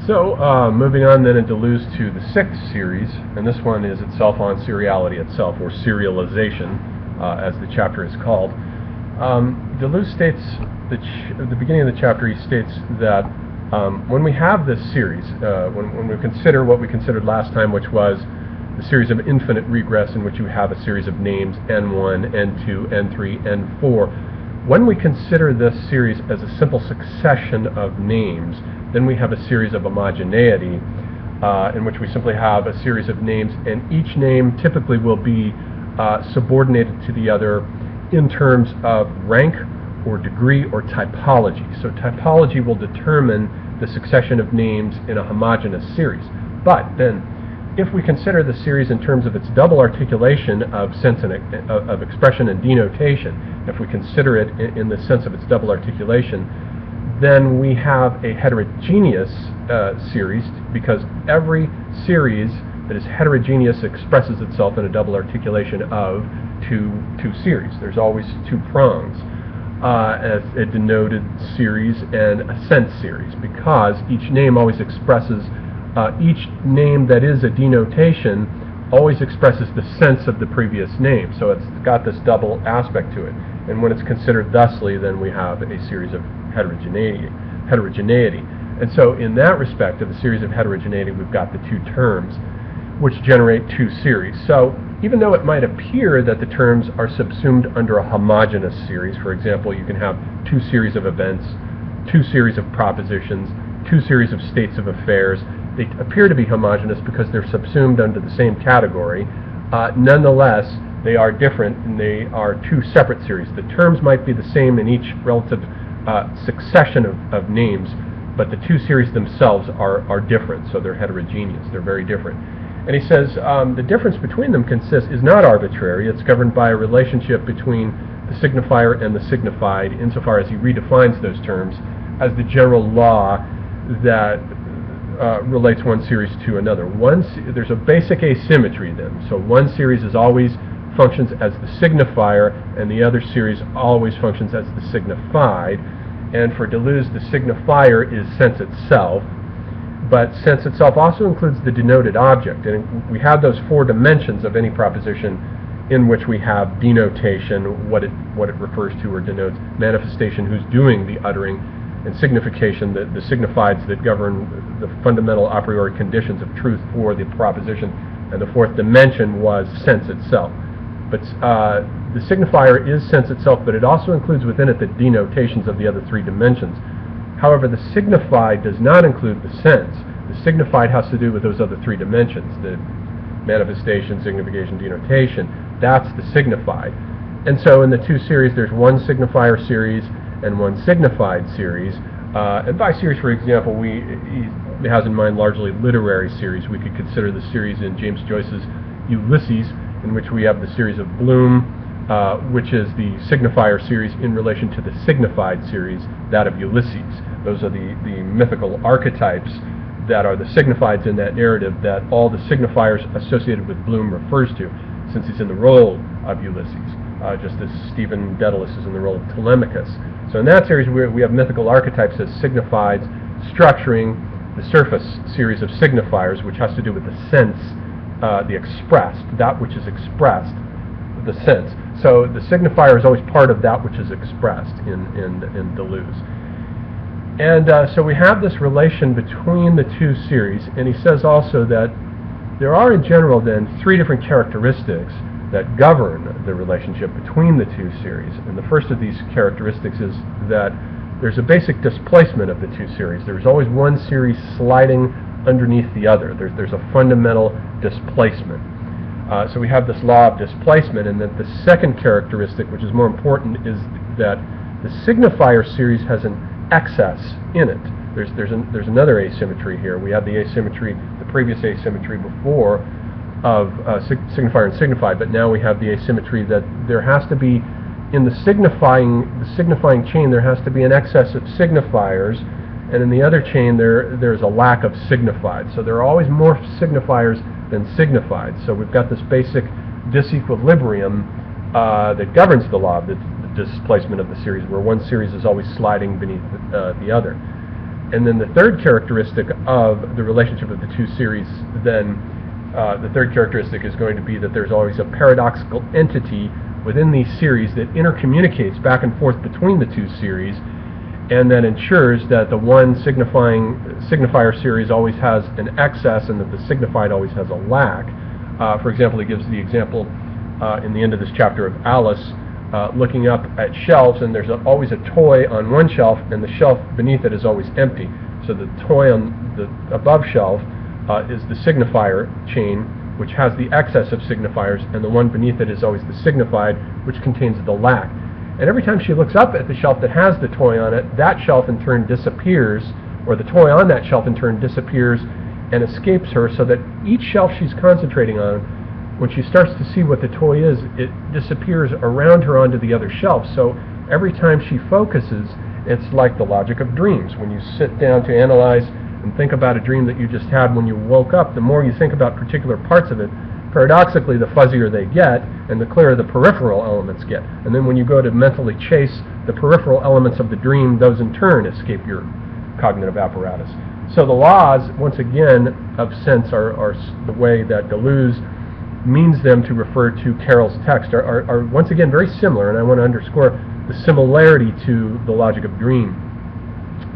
Moving on then in Deleuze to the sixth series, and this one is itself on seriality itself, or serialization, as the chapter is called. Deleuze states, at the beginning of the chapter, he states that when we have this series, when we consider what we considered last time, which was the series of infinite regress in which you have a series of names, n1, n2, n3, n4, when we consider this series as a simple succession of names, then we have a series of homogeneity in which we simply have a series of names, and each name typically will be subordinated to the other in terms of rank or degree or typology. So typology will determine the succession of names in a homogeneous series. But then, if we consider the series in terms of its double articulation of sense and of expression and denotation, if we consider it in the sense of its double articulation, then we have a heterogeneous series, because every series that is heterogeneous expresses itself in a double articulation of two series. There's always two prongs, as a denoted series and a sense series, because each name always expresses, each name that is a denotation always expresses the sense of the previous name. So it's got this double aspect to it. And when it's considered thusly, then we have a series of heterogeneity. And so in that respect of the series of heterogeneity, we've got the two terms which generate two series. So even though it might appear that the terms are subsumed under a homogeneous series, for example, you can have two series of events, two series of propositions, two series of states of affairs. They appear to be homogeneous because they're subsumed under the same category. Nonetheless, they are different, and they are two separate series. The terms might be the same in each relative succession of names, but the two series themselves are different, so they're heterogeneous. They're very different. And he says the difference between them is not arbitrary. It's governed by a relationship between the signifier and the signified, insofar as he redefines those terms as the general law that relates one series to another. There's a basic asymmetry then. So one series always functions as the signifier, and the other series always functions as the signified. And for Deleuze, the signifier is sense itself, but sense itself also includes the denoted object. And we have those four dimensions of any proposition in which we have denotation, what it refers to or denotes, manifestation, who's doing the uttering, and signification, the signifieds that govern the fundamental a priori conditions of truth for the proposition. And the fourth dimension was sense itself. But the signifier is sense itself, but it also includes within it the denotations of the other three dimensions. However, the signified does not include the sense. The signified has to do with those other three dimensions, the manifestation, signification, denotation. That's the signified. And so in the two series, there's one signifier series and one signified series. And by series, for example, he has in mind largely literary series. We could consider the series in James Joyce's Ulysses, in which we have the series of Bloom, which is the signifier series in relation to the signified series, that of Ulysses. Those are the mythical archetypes that are the signifieds in that narrative that all the signifiers associated with Bloom refers to, since he's in the role of Ulysses, just as Stephen Dedalus is in the role of Telemachus. So in that series, we have mythical archetypes as signifieds structuring the surface series of signifiers, which has to do with the sense, the expressed, that which is expressed, the sense. So the signifier is always part of that which is expressed in Deleuze. And so we have this relation between the two series, and he says also that there are in general then three different characteristics that govern the relationship between the two series. And the first of these characteristics is that there's a basic displacement of the two series. There's always one series sliding underneath the other. There's a fundamental displacement. So we have this law of displacement, and that the second characteristic, which is more important, is that the signifier series has an excess in it. There's another asymmetry here. We have the asymmetry, the previous asymmetry before of signifier and signified, but now we have the asymmetry that there has to be, in the signifying chain, there has to be an excess of signifiers, and in the other chain there's a lack of signified. So there are always more signifiers than signified. So we've got this basic disequilibrium that governs the law of the displacement of the series, where one series is always sliding beneath the other. And then the third characteristic of the relationship of the two series, then the third characteristic is going to be that there's always a paradoxical entity within these series that intercommunicates back and forth between the two series, and that ensures that the one signifier series always has an excess and that the signified always has a lack. For example, he gives the example in the end of this chapter of Alice looking up at shelves, and there's always a toy on one shelf, and the shelf beneath it is always empty. So the toy on the above shelf is the signifier chain, which has the excess of signifiers, and the one beneath it is always the signified, which contains the lack. And every time she looks up at the shelf that has the toy on it, that shelf in turn disappears, or the toy on that shelf in turn disappears and escapes her, so that each shelf she's concentrating on, when she starts to see what the toy is, it disappears around her onto the other shelf. So every time she focuses, it's like the logic of dreams. When you sit down to analyze and think about a dream that you just had when you woke up, the more you think about particular parts of it, paradoxically, the fuzzier they get, and the clearer the peripheral elements get. And then when you go to mentally chase the peripheral elements of the dream, those in turn escape your cognitive apparatus. So the laws, once again, of sense are the way that Deleuze means them to refer to Carroll's text, are once again very similar, and I want to underscore the similarity to the logic of dream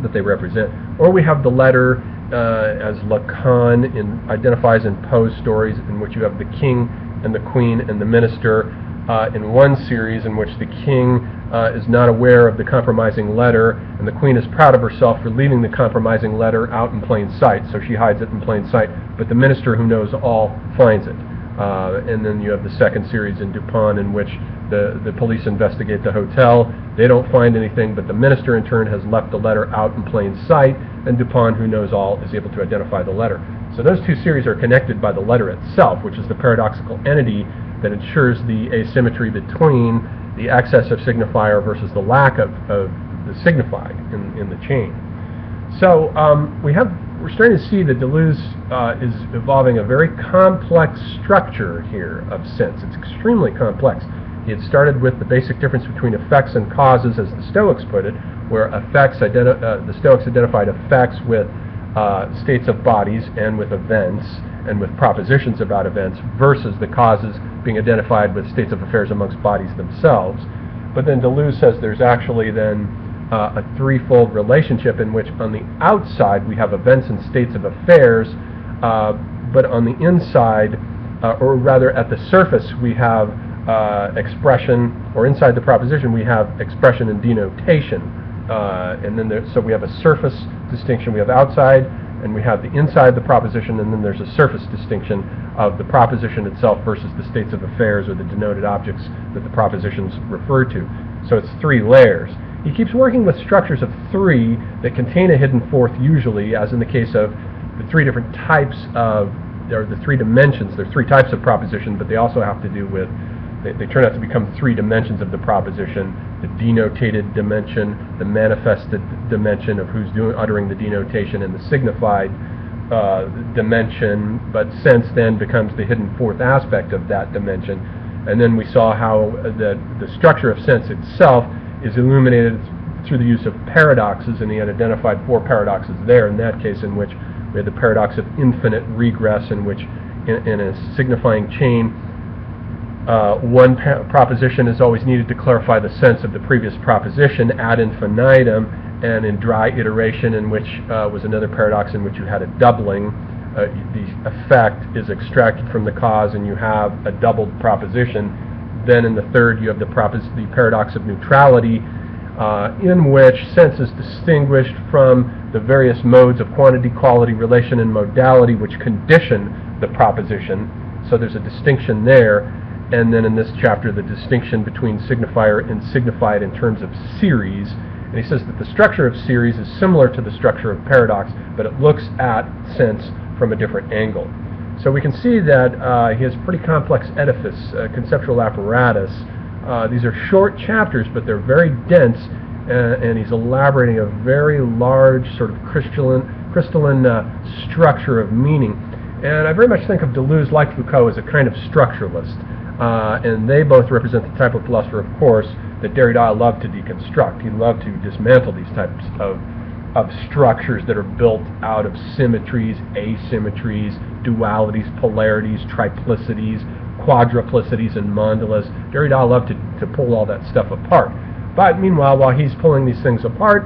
that they represent. Or we have the letter as Lacan identifies in Poe's stories, in which you have the king and the queen and the minister in one series, in which the king is not aware of the compromising letter, and the queen is proud of herself for leaving the compromising letter out in plain sight, so she hides it in plain sight, but the minister, who knows all, finds it. And then you have the second series in Dupin, in which the police investigate the hotel. They don't find anything, but the minister in turn has left the letter out in plain sight, and Dupin, who knows all, is able to identify the letter. So those two series are connected by the letter itself, which is the paradoxical entity that ensures the asymmetry between the excess of signifier versus the lack of the signified in the chain. So we're starting to see that Deleuze is evolving a very complex structure here of sense. It's extremely complex. He had started with the basic difference between effects and causes, as the Stoics put it, where the Stoics identified effects with states of bodies and with events and with propositions about events, versus the causes being identified with states of affairs amongst bodies themselves. But then Deleuze says there's actually then a threefold relationship in which on the outside we have events and states of affairs, but on the inside, or rather at the surface, we have expression, or inside the proposition we have expression and denotation. And then so we have a surface distinction, we have outside, and we have the inside the proposition, and then there's a surface distinction of the proposition itself versus the states of affairs or the denoted objects that the propositions refer to. So it's three layers. He keeps working with structures of three that contain a hidden fourth, usually, as in the case of the three different types of, or the three dimensions. There are three types of proposition, but they also have to do with, they turn out to become three dimensions of the proposition: the denotated dimension, the manifested dimension of who's uttering the denotation, and the signified dimension. But sense then becomes the hidden fourth aspect of that dimension. And then we saw how the structure of sense itself is illuminated through the use of paradoxes, and he had identified four paradoxes there. In that case, in which we had the paradox of infinite regress, in which in a signifying chain, one proposition is always needed to clarify the sense of the previous proposition ad infinitum, and in dry iteration, in which was another paradox in which you had a doubling. The effect is extracted from the cause, and you have a doubled proposition. Then in the third, you have the paradox of neutrality, in which sense is distinguished from the various modes of quantity, quality, relation, and modality which condition the proposition. So there's a distinction there. And then in this chapter, the distinction between signifier and signified in terms of series. And he says that the structure of series is similar to the structure of paradox, but it looks at sense from a different angle. So we can see that he has a pretty complex edifice, conceptual apparatus. These are short chapters, but they're very dense, and he's elaborating a very large sort of crystalline structure of meaning. And I very much think of Deleuze, like Foucault, as a kind of structuralist. And they both represent the type of philosopher, of course, that Derrida loved to deconstruct. He loved to dismantle these types of of structures that are built out of symmetries, asymmetries, dualities, polarities, triplicities, quadruplicities, and mandalas. Derrida loved to pull all that stuff apart. But meanwhile, while he's pulling these things apart,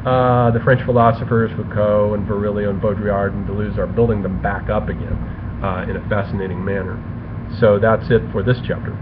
the French philosophers, Foucault and Virilio and Baudrillard and Deleuze, are building them back up again in a fascinating manner. So that's it for this chapter.